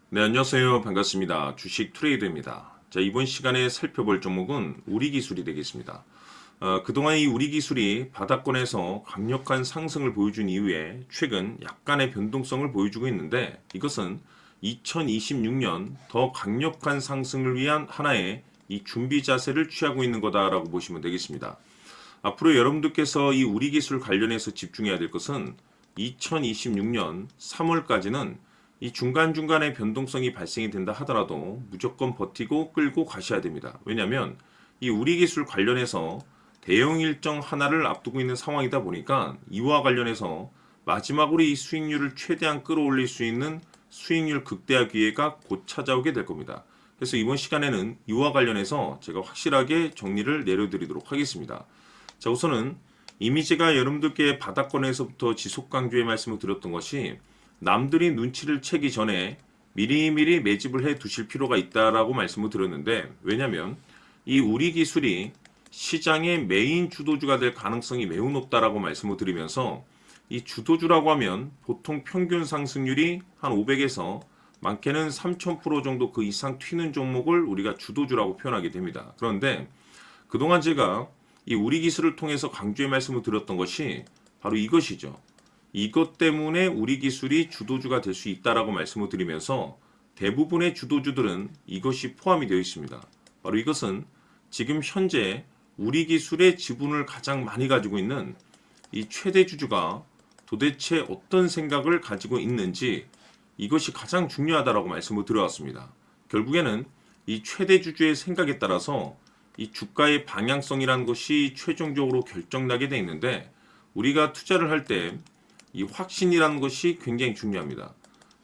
네, 안녕하세요. 반갑습니다. 주식 트레이더입니다. 자, 이번 시간에 살펴볼 종목은 우리 기술이 되겠습니다. 그동안 이 우리 기술이 바닥권에서 강력한 상승을 보여준 이후에 최근 약간의 변동성을 보여주고 있는데 이것은 2026년 더 강력한 상승을 위한 하나의 이 준비 자세를 취하고 있는 거다라고 보시면 되겠습니다. 앞으로 여러분들께서 이 우리 기술 관련해서 집중해야 될 것은 2026년 3월까지는 이 중간중간에 변동성이 발생이 된다 하더라도 무조건 버티고 끌고 가셔야 됩니다. 왜냐하면 이 우리 기술 관련해서 대형 일정 하나를 앞두고 있는 상황이다 보니까 이와 관련해서 마지막으로 이 수익률을 최대한 끌어올릴 수 있는 수익률 극대화 기회가 곧 찾아오게 될 겁니다. 그래서 이번 시간에는 이와 관련해서 제가 확실하게 정리를 내려드리도록 하겠습니다. 자, 우선은 이미 제가 여러분들께 바닥권에서부터 지속 강조의 말씀을 드렸던 것이 남들이 눈치를 채기 전에 미리미리 매집을 해 두실 필요가 있다라고 말씀을 드렸는데, 왜냐하면 이 우리 기술이 시장의 메인 주도주가 될 가능성이 매우 높다라고 말씀을 드리면서, 이 주도주라고 하면 보통 평균 상승률이 한 500에서 많게는 3000% 정도 그 이상 튀는 종목을 우리가 주도주라고 표현하게 됩니다. 그런데 그동안 제가 이 우리 기술을 통해서 강조의 말씀을 드렸던 것이 바로 이것이죠. 이것 때문에 우리 기술이 주도주가 될 수 있다라고 말씀을 드리면서 대부분의 주도주들은 이것이 포함이 되어 있습니다. 바로 이것은 지금 현재 우리 기술의 지분을 가장 많이 가지고 있는 이 최대 주주가 도대체 어떤 생각을 가지고 있는지, 이것이 가장 중요하다라고 말씀을 드려왔습니다. 결국에는 이 최대 주주의 생각에 따라서 이 주가의 방향성이라는 것이 최종적으로 결정나게 되어 있는데, 우리가 투자를 할 때 이 확신이라는 것이 굉장히 중요합니다.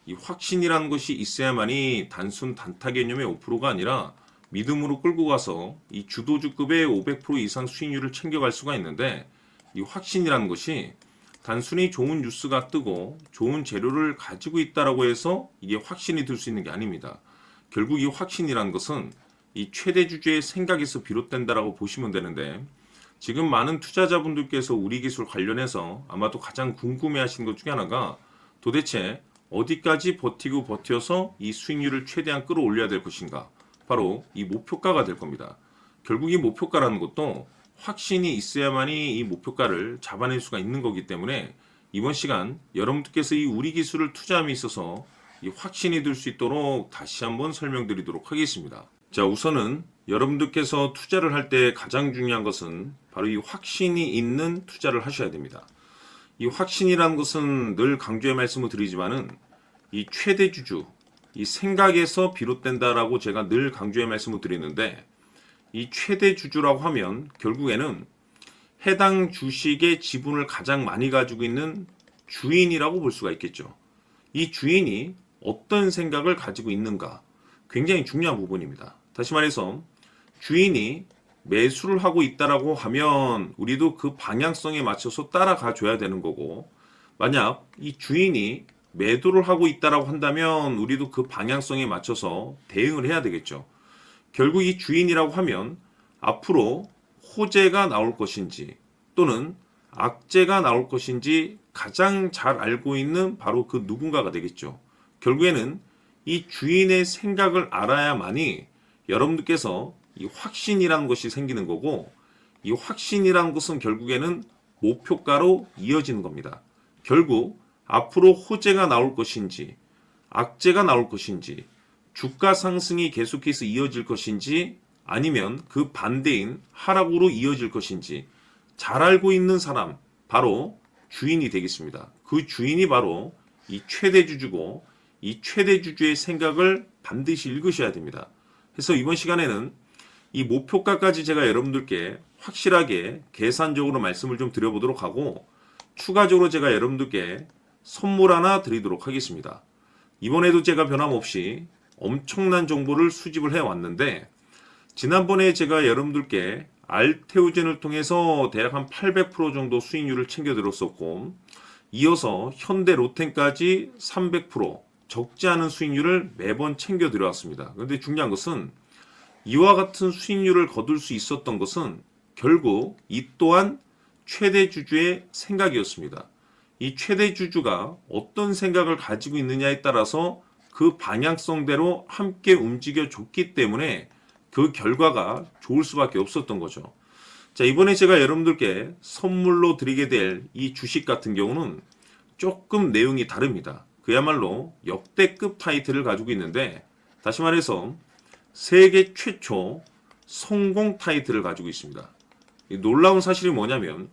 이 확신이라는 것이 있어야만이 단순 단타 개념의 5%가 아니라 믿음으로 끌고 가서 이 주도주급의 500% 이상 수익률을 챙겨갈 수가 있는데, 이 확신이라는 것이 단순히 좋은 뉴스가 뜨고 좋은 재료를 가지고 있다라고 해서 이게 확신이 들 수 있는 게 아닙니다. 결국 이 확신이라는 것은 이 최대 주주의 생각에서 비롯된다라고 보시면 되는데, 지금 많은 투자자분들께서 우리 기술 관련해서 아마도 가장 궁금해하시는 것 중에 하나가 도대체 어디까지 버티고 버텨서 이 수익률을 최대한 끌어올려야 될 것인가, 바로 이 목표가가 될 겁니다. 결국 이 목표가라는 것도 확신이 있어야만이 이 목표가를 잡아낼 수가 있는 거기 때문에 이번 시간 여러분들께서 이 우리 기술을 투자함에 있어서 이 확신이 들 수 있도록 다시 한번 설명드리도록 하겠습니다. 자, 우선은 여러분들께서 투자를 할 때 가장 중요한 것은 바로 이 확신이 있는 투자를 하셔야 됩니다. 이 확신이라는 것은 늘 강조의 말씀을 드리지만은 이 최대 주주, 이 생각에서 비롯된다라고 제가 늘 강조의 말씀을 드리는데, 이 최대 주주라고 하면 결국에는 해당 주식의 지분을 가장 많이 가지고 있는 주인이라고 볼 수가 있겠죠. 이 주인이 어떤 생각을 가지고 있는가, 굉장히 중요한 부분입니다. 다시 말해서 주인이 매수를 하고 있다라고 하면 우리도 그 방향성에 맞춰서 따라가 줘야 되는 거고, 만약 이 주인이 매도를 하고 있다라고 한다면 우리도 그 방향성에 맞춰서 대응을 해야 되겠죠. 결국 이 주인이라고 하면 앞으로 호재가 나올 것인지 또는 악재가 나올 것인지 가장 잘 알고 있는 바로 그 누군가가 되겠죠. 결국에는 이 주인의 생각을 알아야만이 여러분들께서 이 확신이라는 것이 생기는 거고, 이 확신이라는 것은 결국에는 목표가로 이어지는 겁니다. 결국 앞으로 호재가 나올 것인지 악재가 나올 것인지 주가 상승이 계속해서 이어질 것인지 아니면 그 반대인 하락으로 이어질 것인지 잘 알고 있는 사람, 바로 주인이 되겠습니다. 그 주인이 바로 이 최대 주주고, 이 최대 주주의 생각을 반드시 읽으셔야 됩니다. 그래서 이번 시간에는 이 목표가까지 제가 여러분들께 확실하게 계산적으로 말씀을 좀 드려보도록 하고, 추가적으로 제가 여러분들께 선물 하나 드리도록 하겠습니다. 이번에도 제가 변함없이 엄청난 정보를 수집을 해왔는데, 지난번에 제가 여러분들께 알테오젠을 통해서 대략 한 800% 정도 수익률을 챙겨드렸었고, 이어서 현대 로텐까지 300% 적지 않은 수익률을 매번 챙겨드려왔습니다. 그런데 중요한 것은 이와 같은 수익률을 거둘 수 있었던 것은 결국 이 또한 최대 주주의 생각이었습니다. 이 최대 주주가 어떤 생각을 가지고 있느냐에 따라서 그 방향성대로 함께 움직여 줬기 때문에 그 결과가 좋을 수밖에 없었던 거죠. 자, 이번에 제가 여러분들께 선물로 드리게 될 이 주식 같은 경우는 조금 내용이 다릅니다. 그야말로 역대급 타이틀을 가지고 있는데, 다시 말해서 세계 최초 성공 타이틀을 가지고 있습니다. 이 놀라운 사실이 뭐냐면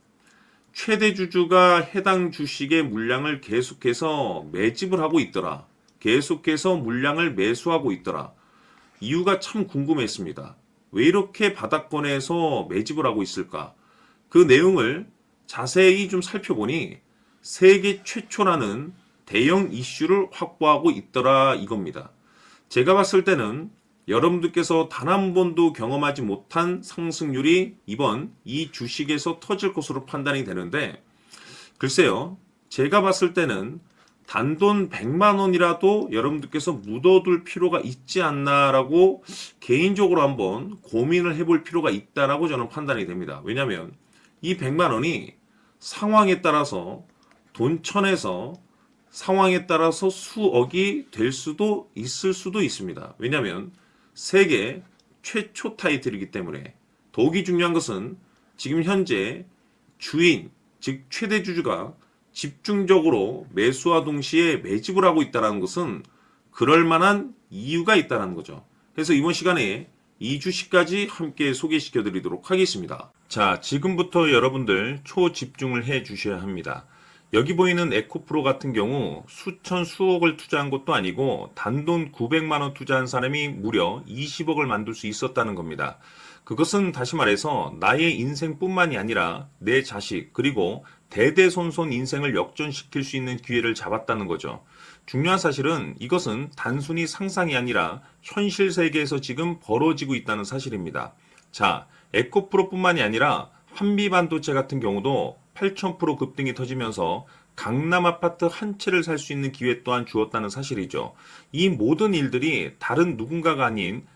최대 주주가 해당 주식의 물량을 계속해서 매집을 하고 있더라. 계속해서 물량을 매수하고 있더라. 이유가 참 궁금했습니다. 왜 이렇게 바닥권에서 매집을 하고 있을까? 그 내용을 자세히 좀 살펴보니 세계 최초라는 대형 이슈를 확보하고 있더라 이겁니다. 제가 봤을 때는 여러분들께서 단 한 번도 경험하지 못한 상승률이 이번 이 주식에서 터질 것으로 판단이 되는데, 글쎄요, 제가 봤을 때는 단돈 100만 원이라도 여러분들께서 묻어둘 필요가 있지 않나라고 개인적으로 한번 고민을 해볼 필요가 있다라고 저는 판단이 됩니다. 왜냐하면 이 100만 원이 상황에 따라서 돈천에서 상황에 따라서 수억이 될 수도 있을 수도 있습니다. 왜냐하면 세계 최초 타이틀이기 때문에. 더욱이 중요한 것은 지금 현재 주인, 즉 최대 주주가 집중적으로 매수와 동시에 매집을 하고 있다는 것은 그럴 만한 이유가 있다는 거죠. 그래서 이번 시간에 이 주식까지 함께 소개시켜 드리도록 하겠습니다. 자, 지금부터 여러분들 초집중을 해 주셔야 합니다. 여기 보이는 에코프로 같은 경우 수천 수억을 투자한 것도 아니고 단돈 900만 원 투자한 사람이 무려 20억을 만들 수 있었다는 겁니다. 그것은 다시 말해서 나의 인생뿐만이 아니라 내 자식 그리고 대대손손 인생을 역전시킬 수 있는 기회를 잡았다는 거죠. 중요한 사실은 이것은 단순히 상상이 아니라 현실 세계에서 지금 벌어지고 있다는 사실입니다. 자, 에코프로뿐만이 아니라 한미반도체 같은 경우도 8,000% 급등이 터지면서 강남 아파트 한 채를 살 수 있는 기회 또한 주었다는 사실이죠. 이 모든 일들이 다른 누군가가 아닌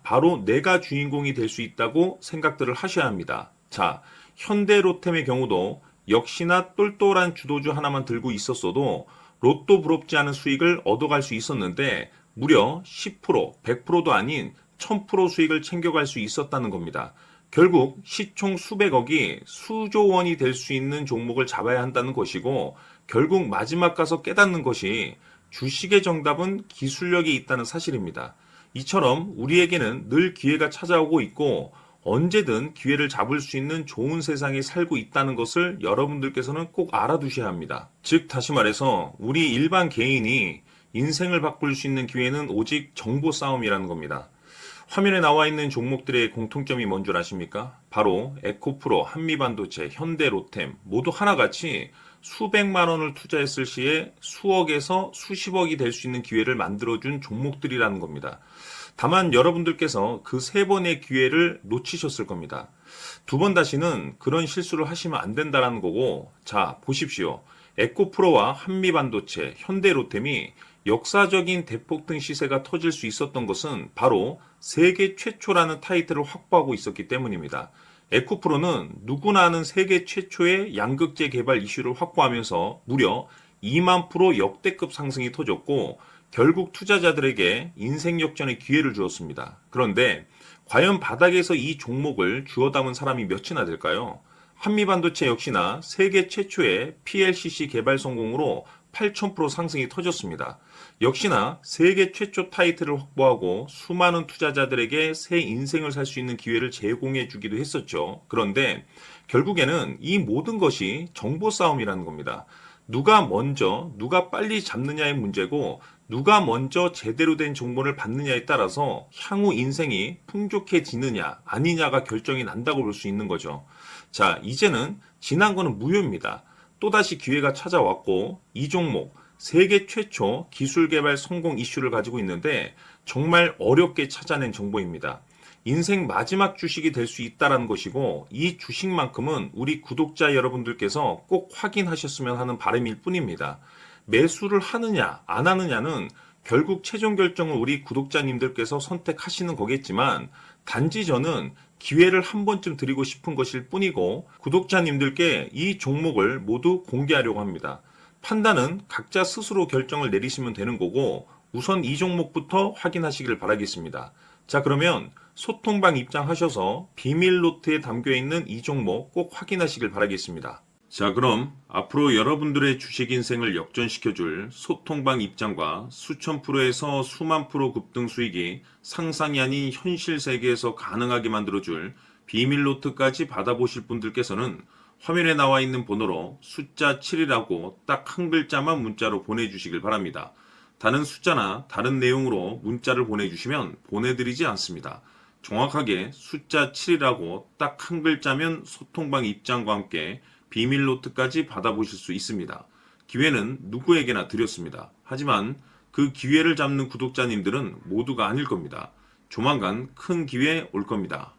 바로 내가 주인공이 될 수 있다고 생각들을 하셔야 합니다. 자, 현대로템의 경우도 역시나 똘똘한 주도주 하나만 들고 있었어도 로또 부럽지 않은 수익을 얻어갈 수 있었는데 무려 10%, 100%도 아닌 1000% 수익을 챙겨갈 수 있었다는 겁니다. 결국 시총 수백억이 수조 원이 될 수 있는 종목을 잡아야 한다는 것이고, 결국 마지막 가서 깨닫는 것이 주식의 정답은 기술력이 있다는 사실입니다. 이처럼 우리에게는 늘 기회가 찾아오고 있고 언제든 기회를 잡을 수 있는 좋은 세상에 살고 있다는 것을 여러분들께서는 꼭 알아두셔야 합니다. 즉 다시 말해서 우리 일반 개인이 인생을 바꿀 수 있는 기회는 오직 정보 싸움이라는 겁니다. 화면에 나와 있는 종목들의 공통점이 뭔 줄 아십니까? 바로 에코프로, 한미반도체, 현대로템 모두 하나같이 수백만 원을 투자했을 시에 수억에서 수십억이 될 수 있는 기회를 만들어준 종목들이라는 겁니다. 다만 여러분들께서 그 세 번의 기회를 놓치셨을 겁니다. 두 번 다시는 그런 실수를 하시면 안 된다는 거고, 자 보십시오. 에코프로와 한미반도체, 현대로템이 역사적인 대폭등 시세가 터질 수 있었던 것은 바로 세계 최초라는 타이틀을 확보하고 있었기 때문입니다. 에코프로는 누구나 아는 세계 최초의 양극재 개발 이슈를 확보하면서 무려 2만 프로 역대급 상승이 터졌고 결국 투자자들에게 인생 역전의 기회를 주었습니다. 그런데 과연 바닥에서 이 종목을 주워 담은 사람이 몇이나 될까요? 한미반도체 역시나 세계 최초의 PLCC 개발 성공으로 8,000% 상승이 터졌습니다. 역시나 세계 최초 타이틀을 확보하고 수많은 투자자들에게 새 인생을 살 수 있는 기회를 제공해 주기도 했었죠. 그런데 결국에는 이 모든 것이 정보 싸움이라는 겁니다. 누가 먼저, 누가 빨리 잡느냐의 문제고 누가 먼저 제대로 된 정보를 받느냐에 따라서 향후 인생이 풍족해지느냐 아니냐가 결정이 난다고 볼 수 있는 거죠. 자, 이제는 지난 거는 무효입니다. 또다시 기회가 찾아왔고 이 종목 세계 최초 기술 개발 성공 이슈를 가지고 있는데 정말 어렵게 찾아낸 정보입니다. 인생 마지막 주식이 될 수 있다는 것이고 이 주식만큼은 우리 구독자 여러분들께서 꼭 확인하셨으면 하는 바람일 뿐입니다. 매수를 하느냐 안 하느냐는 결국 최종 결정을 우리 구독자님들께서 선택하시는 거겠지만 단지 저는 기회를 한 번쯤 드리고 싶은 것일 뿐이고 구독자님들께 이 종목을 모두 공개하려고 합니다. 판단은 각자 스스로 결정을 내리시면 되는 거고 우선 이 종목부터 확인하시길 바라겠습니다. 자, 그러면 소통방 입장하셔서 비밀 노트에 담겨 있는 이 종목 꼭 확인하시길 바라겠습니다. 자, 그럼 앞으로 여러분들의 주식 인생을 역전시켜줄 소통방 입장과 수천 프로에서 수만 프로 급등 수익이 상상이 아닌 현실 세계에서 가능하게 만들어줄 비밀 노트까지 받아보실 분들께서는 화면에 나와 있는 번호로 숫자 7이라고 딱 한 글자만 문자로 보내주시길 바랍니다. 다른 숫자나 다른 내용으로 문자를 보내주시면 보내드리지 않습니다. 정확하게 숫자 7이라고 딱 한 글자면 소통방 입장과 함께 비밀 노트까지 받아보실 수 있습니다. 기회는 누구에게나 드렸습니다. 하지만 그 기회를 잡는 구독자님들은 모두가 아닐 겁니다. 조만간 큰 기회 올 겁니다.